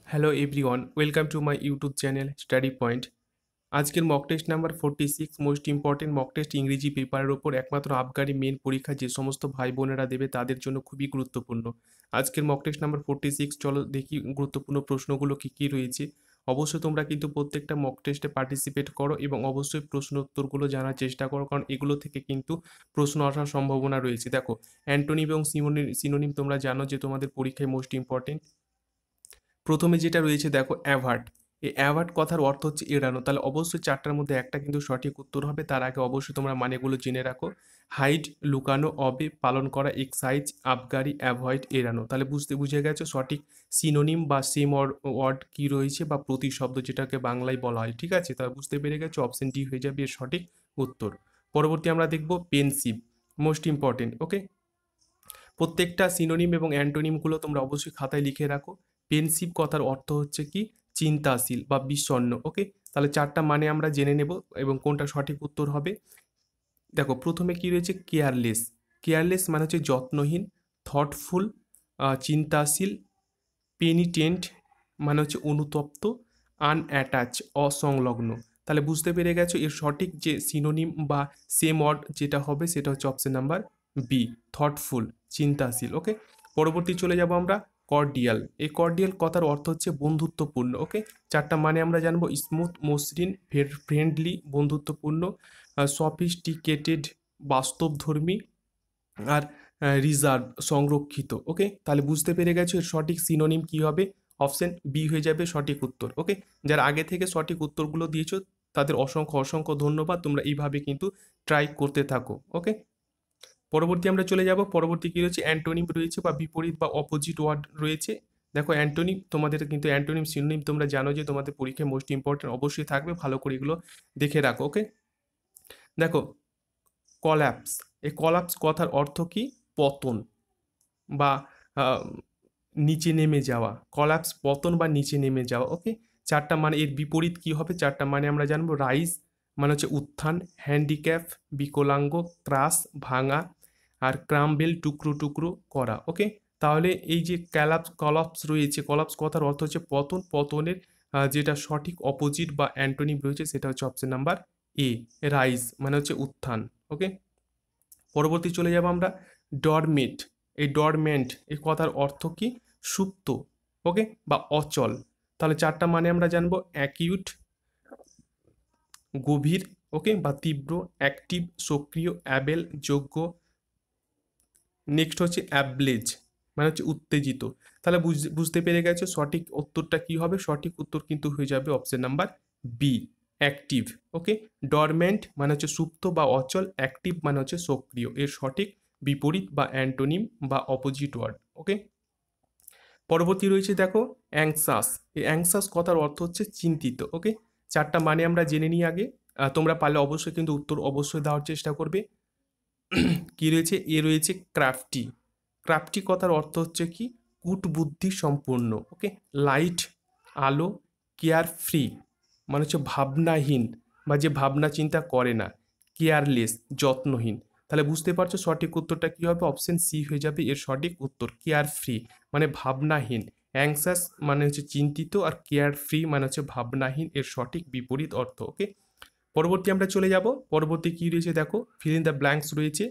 Hello everyone, welcome to my YouTube channel study point. আজকের mock test number 46 most important mock test ইংরেজি পেপারের ওপর একমাত্র আবগারি মেন পরীক্ষা যে সমস্ত ভাই বোনেরা দেবে তাদের জন্য খুবই গুরুত্বপূর্ণ। আজকের মক টেস্ট নাম্বার 46, চলো দেখি গুরুত্বপূর্ণ প্রশ্নগুলো কী কী রয়েছে। অবশ্যই তোমরা কিন্তু প্রত্যেকটা মক টেস্টে পার্টিসিপেট করো এবং অবশ্যই প্রশ্ন উত্তরগুলো জানার চেষ্টা করো, কারণ এগুলো থেকে কিন্তু প্রশ্ন আসার সম্ভাবনা রয়েছে। দেখো, অ্যান্টোনিম এবং সিনোনিম তোমরা জানো যে তোমাদের পরীক্ষায় মোস্ট ইম্পর্টেন্ট। প্রথমে যেটা রয়েছে দেখো, অ্যাভার্ট। এই অ্যাভার্ট কথার অর্থ হচ্ছে এড়ানো, তাহলে অবশ্যই চারটার মধ্যে একটা কিন্তু সঠিক উত্তর হবে। তার আগে অবশ্যই তোমরা মানেগুলো জেনে রাখো। হাইড লুকানো, অবে পালন করা, এক্সাইজ আবগারি, অ্যাভয়েড এড়ানো। তাহলে বুঝে গেছো সঠিক সিনোনিম বা সেম ওয়ার্ড কী রয়েছে বা প্রতিশব্দ যেটাকে বাংলায় বলা হয়। ঠিক আছে, তাহলে বুঝতে পেরে গেছো, অপশন ডি হয়ে যাবে এর সঠিক উত্তর। পরবর্তী আমরা দেখব পেনসিভ, মোস্ট ইম্পর্টেন্ট। ওকে, প্রত্যেকটা সিনোনিম এবং অ্যান্টোনিমগুলো তোমরা অবশ্যই খাতায় লিখে রাখো। পেনসিভ কথার অর্থ হচ্ছে কি, চিন্তাশীল বা বিষণ্ণ। ওকে, তাহলে চারটা মানে আমরা জেনে নেব এবং কোনটা সঠিক উত্তর হবে। দেখো, প্রথমে কি রয়েছে, কেয়ারলেস। কেয়ারলেস মানে হচ্ছে যত্নহীন। থটফুল, চিন্তাশীল। পেনিটেন্ট মানে হচ্ছে অনুতপ্ত। আনঅ্যাটাচ, অসংলগ্ন। তাহলে বুঝতে পেরে গেছো এর সঠিক যে সিনোনিম বা সেম ওয়ার্ড যেটা হবে সেটা হচ্ছে অপশন নাম্বার বি, থটফুল, চিন্তাশীল। ওকে, পরবর্তী চলে যাব আমরা, কর্ডিয়াল। এই কর্ডিয়াল কথার অর্থ হচ্ছে বন্ধুত্বপূর্ণ। ওকে, চারটা মানে আমরা জানবো, স্মুথ, মসৃণ, ফ্রেন্ডলি, বন্ধুত্বপূর্ণ, সফিস্টিকেটেড, বাস্তবধর্মী, আর রিজার্ভ, সংরক্ষিত। ওকে, তাহলে বুঝতে পেরে গেছো এর সঠিক সিনোনিম কি হবে, অপশন বি হয়ে যাবে সঠিক উত্তর। ওকে, যারা আগে থেকে সঠিক উত্তরগুলো দিয়েছো তাদের অসংখ্য অসংখ্য ধন্যবাদ। তোমরা এইভাবে কিন্তু ট্রাই করতে থাকো। ওকে, পরবর্তী আমরা চলে যাব। পরবর্তী কী রয়েছে, অ্যান্টোনিম রয়েছে বা বিপরীত বা অপোজিট ওয়ার্ড রয়েছে। দেখো, অ্যান্টোনিম তোমাদের কিন্তু অ্যান্টোনিম সিনোনিম তোমরা জানো যে তোমাদের পরীক্ষায় মোস্ট ইম্পর্টেন্ট অবশ্যই থাকবে, ভালো করে এগুলো দেখে রাখো। ওকে, দেখো, কল্যাপস। এই কলাপস কথার অর্থ কি, পতন বা আহ, নিচে নেমে যাওয়া। কলাপস পতন বা নিচে নেমে যাওয়া। ওকে, চারটা মানে এর বিপরীত কি হবে, চারটা মানে আমরা জানবো। রাইজ মানে হচ্ছে উত্থান, হ্যান্ডিক্যাপ বিকলাঙ্গ, ক্রাশ ভাঙা, আর ক্রাম্বেল টুকরো টুকরো করা। ওকে, তাহলে এই যে কলাপস রয়েছে, কলাপস কথার অর্থ হচ্ছে পতন। পতনের যেটা সঠিক অপোজিট বা অ্যান্টোনিম রয়েছে সেটা হচ্ছে অপশন নাম্বার এ, রাইজ মানে হচ্ছে উত্থান। ওকে, পরবর্তী চলে যাব আমরা, ডরমেট। এই ডরমেন্ট এই কথার অর্থ কি, সুপ্ত। ওকে, বা অচল। তাহলে চারটা মানে আমরা জানবো, অ্যাকিউট, গভীর, ওকে, বা তীব্র, অ্যাক্টিভ সক্রিয়, অ্যাবেল যোগ্য, নেক্সট হচ্ছে অ্যাবলেজ মানে হচ্ছে উত্তেজিত। তাহলে বুঝতে পেরে গেছো সঠিক উত্তরটা কি হবে, সঠিক উত্তর কিন্তু হয়ে যাবে অপশন নাম্বার বি, অ্যাক্টিভ। ওকে, ডরমেন্ট মানে হচ্ছে সুপ্ত বা অচল, অ্যাক্টিভ মানে হচ্ছে সক্রিয়। এর সঠিক বিপরীত বা অ্যান্টোনিম বা অপোজিট ওয়ার্ড। ওকে, পরবর্তী রয়েছে দেখো, অ্যাংসাস। এই অ্যাংসাস কথার অর্থ হচ্ছে চিন্তিত। ওকে, চারটা মানে আমরা জেনে নিই আগে। তোমরা পারলে অবশ্যই কিন্তু উত্তর অবশ্যই দেওয়ার চেষ্টা করবে। কি রয়েছে, এ রয়েছে ক্রাফটি। ক্রাফটি কথার অর্থ হচ্ছে কি, কূটবুদ্ধি সম্পূর্ণ। ওকে, লাইট আলো, কেয়ার ফ্রি মানে হচ্ছে ভাবনাহীন বা যে ভাবনা চিন্তা করে না, কেয়ারলেস যত্নহীন। তাহলে বুঝতে পারছো সঠিক উত্তরটা কি হবে, অপশন সি হয়ে যাবে এর সঠিক উত্তর, কেয়ার ফ্রি মানে ভাবনাহীন। অ্যাংসাস মানে হচ্ছে চিন্তিত, আর কেয়ার ফ্রি মানে হচ্ছে ভাবনাহীন, এর সঠিক বিপরীত অর্থ। ওকে, পরবর্তী আমরা চলে যাব। পরবর্তী কি রয়েছে দেখো, ফিল ইন দ্য ব্ল্যাঙ্কস রয়েছে।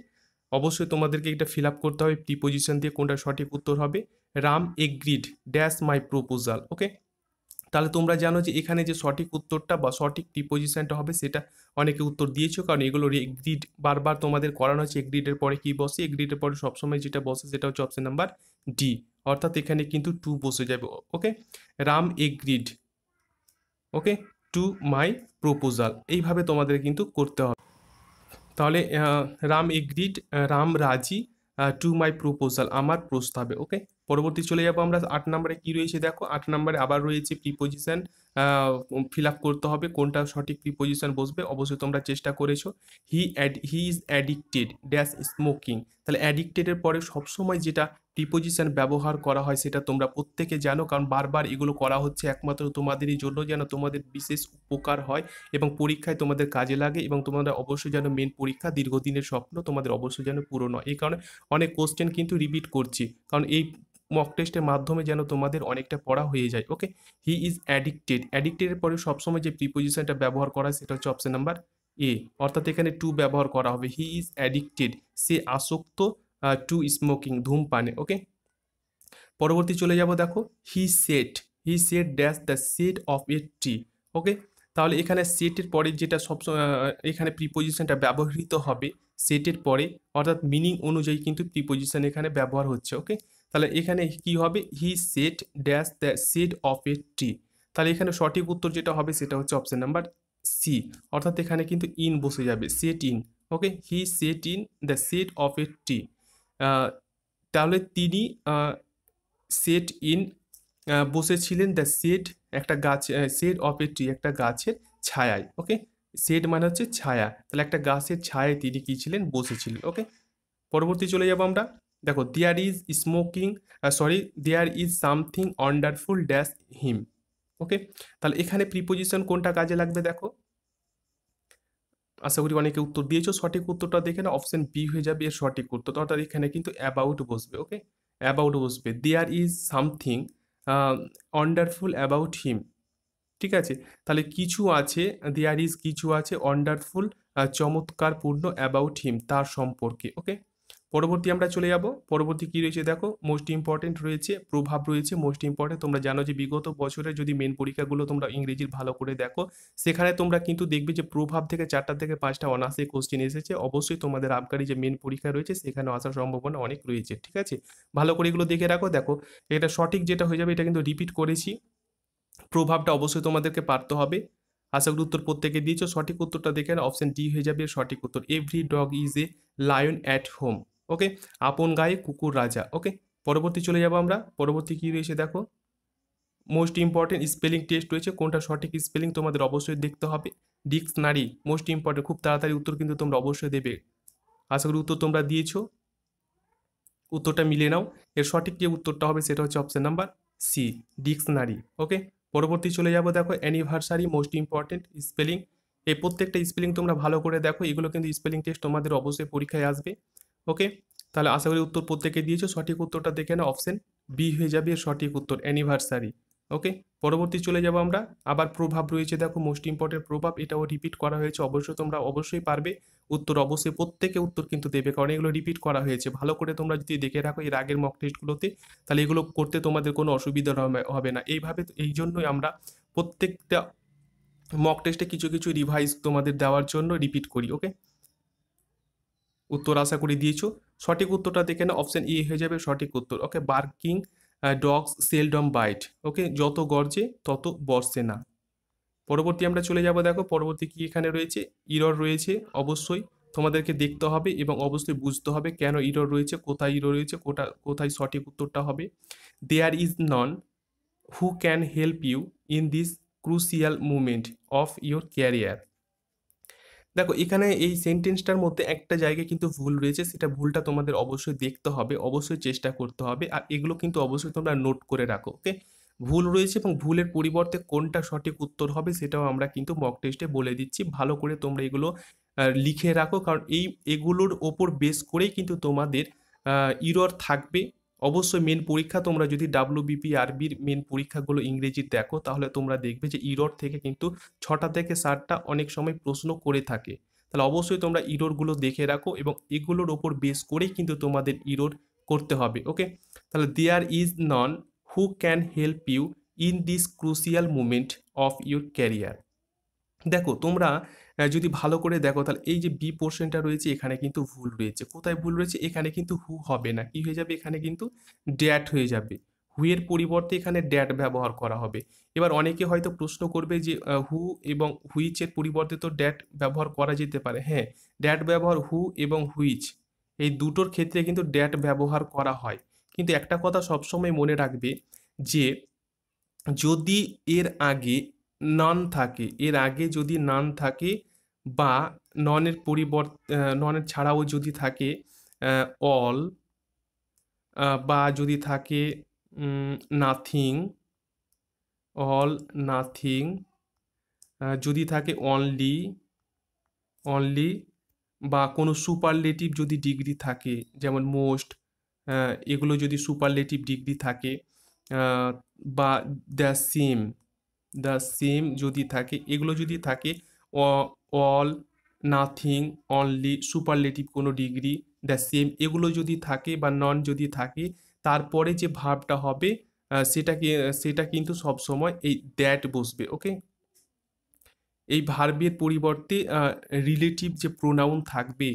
অবশ্যই তোমাদেরকে এটা ফিল আপ করতে হবে প্রিপোজিশন দিয়ে, কোনটা সঠিক উত্তর হবে। Ram agreed dash my proposal. Okay, তাহলে তোমরা জানো যে এখানে যে সঠিক উত্তরটা বা সঠিক প্রিপোজিশনটা হবে সেটা অনেকে উত্তর দিয়েছো, কারণ এগুলো এগ্রিড বারবার তোমাদের করানো হচ্ছে। এগ্রিডের পরে কি বসে, এগ্রিডের পরে সবসময় যেটা বসে সেটা হচ্ছে অপশন নাম্বার ডি, অর্থাৎ এখানে কিন্তু টু বসে যাবে। Okay, Ram agreed, okay, to my proposal, এইভাবে তোমাদের কিন্তু করতে হবে। তাহলে রাম এগ্রিড, রাম রাজি, টু মাই প্রপোজাল আমার প্রস্তাবে। ওকে, পরবর্তী চলে যাবো আমরা 8 নম্বরে। কি রয়েছে দেখো, 8 নম্বরে আবার রয়েছে প্রিপোজিশন ফিল আপ করতে হবে, কোনটা সঠিক প্রিপোজিশন বসবে। অবশ্যই তোমরা চেষ্টা করেছো। He is addicted dash smoking. তাহলে অ্যাডিক্টেডের পরে সবসময় যেটা প্রিপোজিশন ব্যবহার করা হয় সেটা তোমরা প্রত্যেকে জানো, কারণ বারবার এগুলো করা হচ্ছে একমাত্র তোমাদেরই জন্য, যেন তোমাদের বিশেষ উপকার হয় এবং পরীক্ষায় তোমাদের কাজে লাগে, এবং তোমাদের অবশ্যই যেন মেন পরীক্ষা দীর্ঘদিনের স্বপ্ন তোমাদের অবশ্যই যেন পূরণ হয়। এই কারণে অনেক কোশ্চেন কিন্তু রিপিট করছি, কারণ এই মক টেস্টের মাধ্যমে যেন তোমাদের অনেকটা পড়া হয়ে যায়। ওকে, হি ইজ অ্যাডিক্টেড, অ্যাডিক্টেডের পরে সবসময় যে প্রিপোজিশনটা ব্যবহার করা হয় সেটা হচ্ছে অপশন নাম্বার এ, অর্থাৎ এখানে টু ব্যবহার করা হবে। হি ইজ অ্যাডিক্টেড, সে আসক্ত টু স্মোকিং, ধূমপানে। ওকে, পরবর্তী চলে যাব, দেখো he set dash the set of a tree. Okay, তাহলে এখানে সেটের পরে যেটা এখানে প্রিপোজিশনটা ব্যবহৃত হবে সেটের পরে, অর্থাৎ মিনিং অনুযায়ী কিন্তু প্রিপোজিশন এখানে ব্যবহার হচ্ছে। ওকে, তাহলে এখানে কি হবে, he set dash the set of a tree. তাহলে এখানে সঠিক উত্তর যেটা হবে সেটা হচ্ছে অপশন নাম্বার সি, অর্থাৎ এখানে কিন্তু ইন বসে যাবে, set in. Okay, he said in the set of a tree, তাহলে তিনি সেট ইন বসেছিলেন দ্য সেড একটা গাছ, সেড অফ এ ট্রি একটা গাছের ছায়ায়। ওকে, সেড মানে হচ্ছে ছায়া, তাহলে একটা গাছের ছায়ায় তিনি কি ছিলেন, বসেছিলেন। ওকে, পরবর্তী চলে যাব আমরা, দেখো there is smoking, there is something wonderful dash him. Okay, তাহলে এখানে প্রিপোজিশন কোনটা কাজে লাগবে, দেখো আশা করি অনেকে উত্তর দিয়েছো, সঠিক উত্তরটা দেখে না, অপশন বি হয়ে যাবে এর সঠিক উত্তর, অর্থাৎ এখানে কিন্তু অ্যাবাউট বসবে। ওকে, অ্যাবাউট বসবে, there is something wonderful about him. ঠিক আছে, তাহলে কিছু আছে, দেয়ার ইজ কিছু আছে, ওয়ান্ডারফুল চমৎকারপূর্ণ অ্যাবাউট হিম তার সম্পর্কে। ওকে, পরবর্তী আমরা চলে যাব, পরবর্তী কি রয়েছে দেখো, মোস্ট ইম্পর্টেন্ট রয়েছে, প্রভাব রয়েছে মোস্ট ইম্পর্টেন্ট। তোমরা জানো যে বিগত বছরে যদি মেন পরীক্ষাগুলো তোমরা ইংরেজির ভালো করে দেখো, সেখানে তোমরা কিন্তু দেখবে যে প্রভাব থেকে 4টা থেকে 5টা অনার্সে কোশ্চেন এসেছে। অবশ্যই তোমাদের আবগারি যে মেন পরীক্ষা রয়েছে সেখানে আসার সম্ভাবনা অনেক রয়েছে। ঠিক আছে, ভালো করে এগুলো দেখে রাখো। দেখো এটা সঠিক যেটা হয়ে যাবে, এটা কিন্তু রিপিট করেছি, প্রভাবটা অবশ্যই তোমাদেরকে পারতে হবে। আশা করি উত্তর প্রত্যেকে দিয়েছো, সঠিক উত্তরটা দেখে অপশন ডি হয়ে যাবে সঠিক উত্তর, every dog is a lion at home. Okay, আপন গায়ে কুকুর রাজা। ওকে, পরবর্তী চলে যাব আমরা, পরবর্তী কি রয়েছে দেখো, মোস্ট ইম্পর্টেন্ট স্পেলিং টেস্ট রয়েছে, কোনটা সঠিক স্পেলিং তোমাদের অবশ্যই দেখতে হবে। ডিকশনারি মোস্ট ইম্পর্টেন্ট, খুব তাড়াতাড়ি উত্তর কিন্তু তোমরা অবশ্যই দেবে। আশা করি উত্তর তোমরা দিয়েছো, উত্তরটা মিলিয়ে নাও। এর সঠিক যে উত্তরটা হবে সেটা হচ্ছে অপশন নাম্বার সি, ডিকশনারি। ওকে, পরবর্তী চলে যাব, দেখো অ্যানিভার্সারি মোস্ট ইম্পর্টেন্ট স্পেলিং। এই প্রত্যেকটা স্পেলিং তোমরা ভালো করে দেখো, এগুলো কিন্তু স্পেলিং টেস্ট তোমাদের অবশ্যই পরীক্ষায় আসবে। ওকে, তাহলে আশা করি উত্তর প্রত্যেকে দিয়েছো, সঠিক উত্তরটা দেখে নাও, অপশন বি হয়ে যাবে এর সঠিক উত্তর, অ্যানিভার্সারি। ওকে, পরবর্তী চলে যাব আমরা, আবার প্রভাব রয়েছে, দেখো মোস্ট ইম্পর্টেন্ট প্রভাব, এটাও রিপিট করা হয়েছে, অবশ্যই তোমরা অবশ্যই পারবে উত্তর, অবশ্যই প্রত্যেকে উত্তর কিন্তু দেবে, কারণ এগুলো রিপিট করা হয়েছে। ভালো করে তোমরা যদি দেখে রাখো এর আগের মক টেস্টগুলোতে, তাহলে এগুলো করতে তোমাদের কোনো অসুবিধা হবে না। এইভাবে, এই জন্যই আমরা প্রত্যেকটা মক টেস্টে কিছু কিছু রিভাইজ তোমাদের দেওয়ার জন্য রিপিট করি। ওকে, উত্তর আশা করি দিয়েছো, সঠিক উত্তরটা দেখে না, অপশন এ হয়ে যাবে সঠিক উত্তর। ওকে, বার্কিং ডগস সেলডম বাইট। ওকে, যত গর্জে তত বর্ষে না। পরবর্তী আমরা চলে যাব, দেখো পরবর্তী কি এখানে রয়েছে, ইরর রয়েছে, অবশ্যই তোমাদেরকে দেখতে হবে এবং অবশ্যই বুঝতে হবে কেন ইরর রয়েছে, কোথায় ইরর রয়েছে, কোথায় সঠিক উত্তরটা হবে। There is none who can help you in this crucial moment of your career. দেখো এখানে এই সেন্টেন্সটার মধ্যে একটা জায়গায় কিন্তু ভুল রয়েছে, সেটা ভুলটা তোমাদের অবশ্যই দেখতে হবে, অবশ্যই চেষ্টা করতে হবে, আর এগুলো কিন্তু অবশ্যই তোমরা নোট করে রাখো। ওকে, ভুল রয়েছে এবং ভুলের পরিবর্তে কোনটা সঠিক উত্তর হবে সেটাও আমরা কিন্তু মক টেস্টে বলে দিচ্ছি, ভালো করে তোমরা এগুলো লিখে রাখো, কারণ এগুলোর ওপর বেস করেই কিন্তু তোমাদের ইরর থাকবে। অবশ্যই মেন পরীক্ষা তোমরা যদি WBPRBর মেন পরীক্ষাগুলো ইংরেজি দেখো, তাহলে তোমরা দেখবে যে ইরর থেকে কিন্তু 6টা থেকে 7টা অনেক সময় প্রশ্ন করে থাকে। তাহলে অবশ্যই তোমরা ইররগুলো দেখে রাখো এবং এগুলোর ওপর বেস করেই কিন্তু তোমাদের ইরর করতে হবে। ওকে, তাহলে there is none who can help you in this crucial moment of your career. দেখো তোমরা যদি ভালো করে দেখো, তাহলে এই যে বি পোর্শনটা রয়েছে এখানে কিন্তু ভুল রয়েছে, কোথায় ভুল রয়েছে, এখানে কিন্তু হু হবে না, কি হয়ে যাবে, এখানে কিন্তু ড্যাট হয়ে যাবে, হুয়ের পরিবর্তে এখানে ড্যাট ব্যবহার করা হবে। এবার অনেকে হয়তো প্রশ্ন করবে যে হু এবং হুইচের পরিবর্তে তো ড্যাট ব্যবহার করা যেতে পারে। হ্যাঁ, ড্যাট ব্যবহার হু এবং হুইচ এই দুটোর ক্ষেত্রে কিন্তু ড্যাট ব্যবহার করা হয়, কিন্তু একটা কথা সবসময় মনে রাখবে যে যদি এর আগে নন থাকে, এর আগে যদি নন থাকে বা ননের পরিবর্তে ননের ছাড়াও যদি থাকে অল, বা যদি থাকে নাথিং, অল, নাথিং, যদি থাকে অনলি, অনলি, বা কোনো সুপারলেটিভ যদি ডিগ্রি থাকে যেমন মোস্ট, এগুলো যদি সুপারলেটিভ ডিগ্রি থাকে বা দ্য সেম যদি থাকে, এগুলো যদি থাকে, অল, নাথিং, অনলি, সুপারলেটিভ কোনো ডিগ্রি, দ্য সেম এগুলো যদি থাকে বা নন যদি থাকে, তারপরে যে ভার্বটা হবে সেটা কিন্তু সবসময় এই দ্যাট বসবে। ওকে, এই ভার্বের পরিবর্তে রিলেটিভ যে প্রোনাউন থাকবে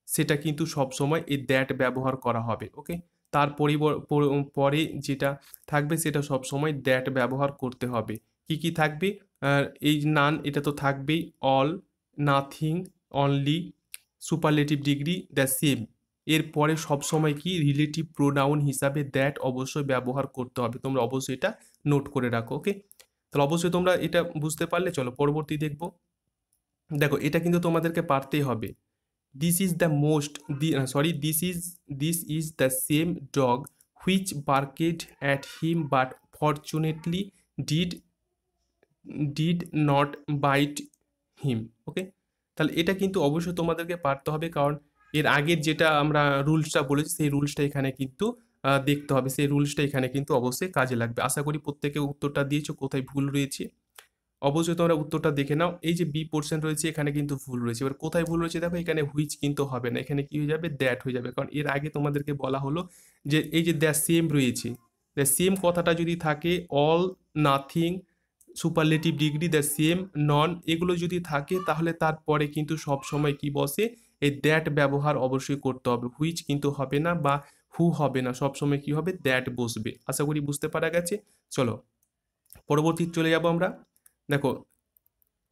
সেটা কিন্তু সবসময় এই দ্যাট ব্যবহার করা হবে। ওকে, তার পরে যেটা থাকবে সেটা সবসময় দ্যাট ব্যবহার করতে হবে। কি কি থাকবে? এই নান, এটা তো থাকবেই, all, nothing, only, superlative degree, the same. এরপরে সবসময় কি রিলেটিভ প্রোনাউন হিসাবে দ্যাট অবশ্যই ব্যবহার করতে হবে। তোমরা অবশ্যই এটা নোট করে রাখো। ওকে, তাহলে অবশ্যই তোমরা এটা বুঝতে পারলে। চলো পরবর্তী দেখবো। দেখো, এটা কিন্তু তোমাদেরকে পারতেই হবে। This is the most this is the same dog which barked at him but fortunately did not bite him. ওকে, তাহলে এটা কিন্তু অবশ্যই তোমাদেরকে পারতে হবে, কারণ এর আগের যেটা আমরা রুলসটা বলেছি সেই রুলসটা এখানে কিন্তু দেখতে হবে। সেই রুলসটা এখানে কিন্তু অবশ্যই কাজে লাগবে। আশা করি প্রত্যেকে উত্তরটা দিয়েছো। কোথায় ভুল রয়েছে অবশ্যই তোমরা উত্তরটা দেখে নাও। এই যে বি পোর্শন রয়েছে এখানে কিন্তু ভুল রয়েছে। এবার কোথায় ভুল রয়েছে দেখো, এখানে হুইচ কিন্তু হবে না, এখানে কি হয়ে যাবে, দ্যাট হয়ে যাবে। কারণ এর আগে তোমাদেরকে বলা হলো যে এই যে দ্য সেম রয়েছে, দ্য সেম কথাটা যদি থাকে, all, nothing, superlative degree, the same, none এগুলো যদি থাকে, তাহলে তারপরে কিন্তু সব সময় কি বসে, এই দ্যাট ব্যবহার অবশ্যই করতে হবে। হুইচ কিন্তু হবে না বা হু হবে না, সবসময় কি হবে, দ্যাট বসবে। আশা করি বুঝতে পারা গেছে। চলো পরবর্তী চলে যাব আমরা। দেখো,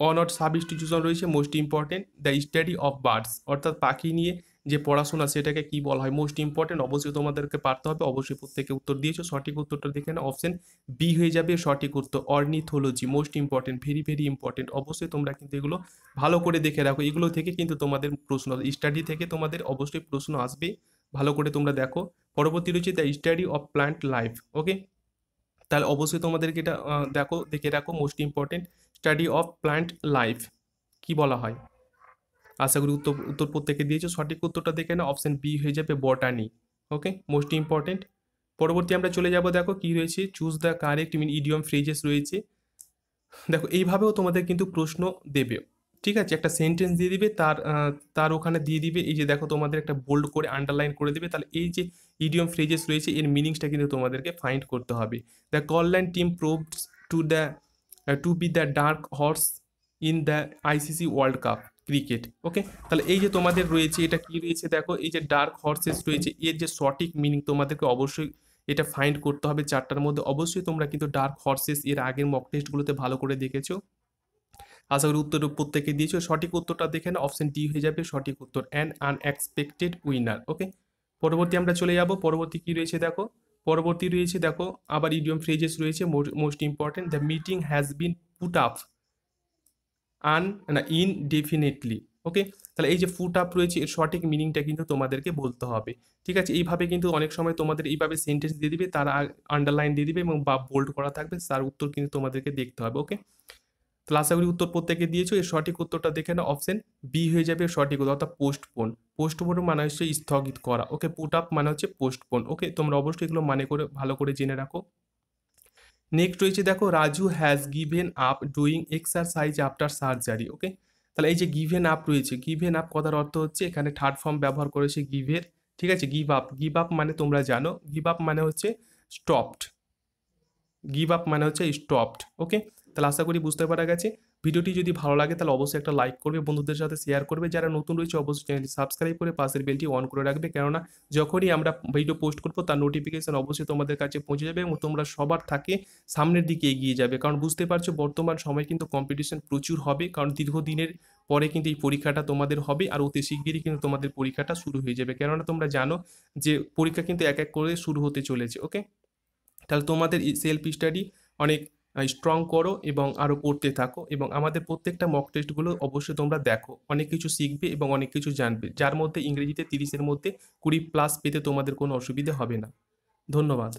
অন অর সাবস্টিটিউশন রয়েছে most important, the study of birds, অর্থাৎ পাখি নিয়ে যে পড়াশোনা সেটাকে কি বলা হয়, মোস্ট ইম্পর্টেন্ট। অবশ্যই তোমাদেরকে পারতে হবে। অবশ্যই প্রত্যেকে উত্তর দিয়েছো। সঠিক উত্তরটা দেখে না, অপশন বি হয়ে যাবে সঠিক উত্তর, ornithology. Most important, very very important. অবশ্যই তোমরা কিন্তু এগুলো ভালো করে দেখে রাখো। এগুলো থেকে কিন্তু তোমাদের প্রশ্ন, স্টাডি থেকে তোমাদের অবশ্যই প্রশ্ন আসবে। ভালো করে তোমরা দেখো। পরবর্তী রয়েছে the study of plant life. Okay, তাহলে অবশ্যই তোমাদেরকে এটা দেখে রাখো, most important. Study of plant life কি বলা হয়? আশা করি উত্তর প্রত্যেকে দিয়েছো। সঠিক উত্তরটা দেখে না, অপশন বি হয়ে যাবে বটানি। ওকে, মোস্ট ইম্পর্টেন্ট। পরবর্তী আমরা চলে যাব। দেখো কি রয়েছে, choose the correct idiom phrases রয়েছে। দেখো এইভাবেও তোমাদের কিন্তু প্রশ্ন দেবে। ঠিক আছে, একটা সেন্টেন্স দিয়ে দিবে, তার ওখানে দিয়ে দিবে এই যে দেখো তোমাদের একটা বোল্ড করে আন্ডারলাইন করে দেবে। তাহলে এই যে ইডিয়ম ফ্রেজেস রয়েছে এর মিনিংসটা কিন্তু তোমাদেরকে ফাইন্ড করতে হবে। The Kalyan team proves to be the dark horse in the ICC World Cup cricket. Okay, তাহলে এই যে তোমাদের রয়েছে এটা কি রয়েছে, দেখো এই যে ডার্ক হর্সেস রয়েছে, এর যে সঠিক মিনিং তোমাদেরকে অবশ্যই এটা ফাইন্ড করতে হবে চারটার মধ্যে। অবশ্যই তোমরা কিন্তু ডার্ক হর্সেস এর আগের মক টেস্টগুলোতে ভালো করে দেখেছো। আশা করি উত্তর প্রত্যেকে দিয়েছো। সঠিক উত্তরটা দেখে না, অপশন ডি হয়ে যাবে সঠিক উত্তর, অ্যান আনএক্সপেক্টেড উইনার। ওকে, পরবর্তী আমরা চলে যাব। পরবর্তী কি রয়েছে দেখো, পরবর্তী রয়েছে দেখো আবার ইডিয়ম ফ্রেজেস রয়েছে most important. The meeting has been put up indefinitely. Okay, তাহলে এই যে ফুট আপ রয়েছে এর সঠিক মিনিংটা কিন্তু তোমাদেরকে বলতে হবে। ঠিক আছে, এইভাবে কিন্তু অনেক সময় তোমাদের এইভাবে সেন্টেন্স দিয়ে দিবে, তারা আন্ডারলাইন দিয়ে দিবে এবং বা বোল্ড করা থাকবে, তার উত্তর কিন্তু তোমাদেরকে দেখতে হবে। ওকে, তাহলে আশা করি উত্তর প্রত্যেকে দিয়েছো। এর সঠিক উত্তরটা দেখে না, অপশন বি হয়ে যাবে সঠিক উত্তর, অর্থাৎ পোস্টপোন। পোস্টপোন মানে হচ্ছে স্থগিত করা। ওকে, পুট আপ মানে হচ্ছে পোস্টপোন। ওকে, তোমরা অবশ্যই এগুলো মানে করে ভালো করে জেনে রাখো। নেক্সট রয়েছে দেখো, Raju has given up doing exercise after surgery. Okay, তাহলে এই যে গিভেন আপ রয়েছে, গিভেন আপ কথার অর্থ হচ্ছে এখানে থার্ড ফর্ম ব্যবহার করেছে গিভের। ঠিক আছে, গিভ আপ, গিভ আপ মানে তোমরা জানো, গিভ আপ মানে হচ্ছে স্টপড, গিভ আপ মানে হচ্ছে স্টপড। ওকে, তাহলে আশা করি বুঝতে পারা গেছে। ভিডিওটি যদি ভালো লাগে তাহলে অবশ্যই একটা লাইক করবে, বন্ধুদের সাথে শেয়ার করবে। যারা নতুন রয়েছে অবশ্যই চ্যানেলটি সাবস্ক্রাইব করে পাশের বেলটি অন করে রাখবে, কেননা যখনই আমরা ভিডিও পোস্ট করবো তার নোটিফিকেশন অবশ্যই তোমাদের কাছে পৌঁছে যাবে এবং তোমরা সবার থাকে সামনের দিকে এগিয়ে যাবে। কারণ বুঝতে পারছো বর্তমান সময় কিন্তু কম্পিটিশন প্রচুর হবে, কারণ দীর্ঘদিনের পরে কিন্তু এই পরীক্ষাটা তোমাদের হবে আর অতি শিগগিরই কিন্তু তোমাদের পরীক্ষাটা শুরু হয়ে যাবে, কেননা তোমরা জানো যে পরীক্ষা কিন্তু এক এক করে শুরু হতে চলেছে। ওকে, তাহলে তোমাদের সেলফ স্টাডি অনেক স্ট্রং করো এবং আরও পড়তে থাকো, এবং আমাদের প্রত্যেকটা মক টেস্টগুলো অবশ্যই তোমরা দেখো, অনেক কিছু শিখবে এবং অনেক কিছু জানবে, যার মধ্যে ইংরেজিতে 30-এর মধ্যে 20+ পেতে তোমাদের কোনো অসুবিধা হবে না। ধন্যবাদ।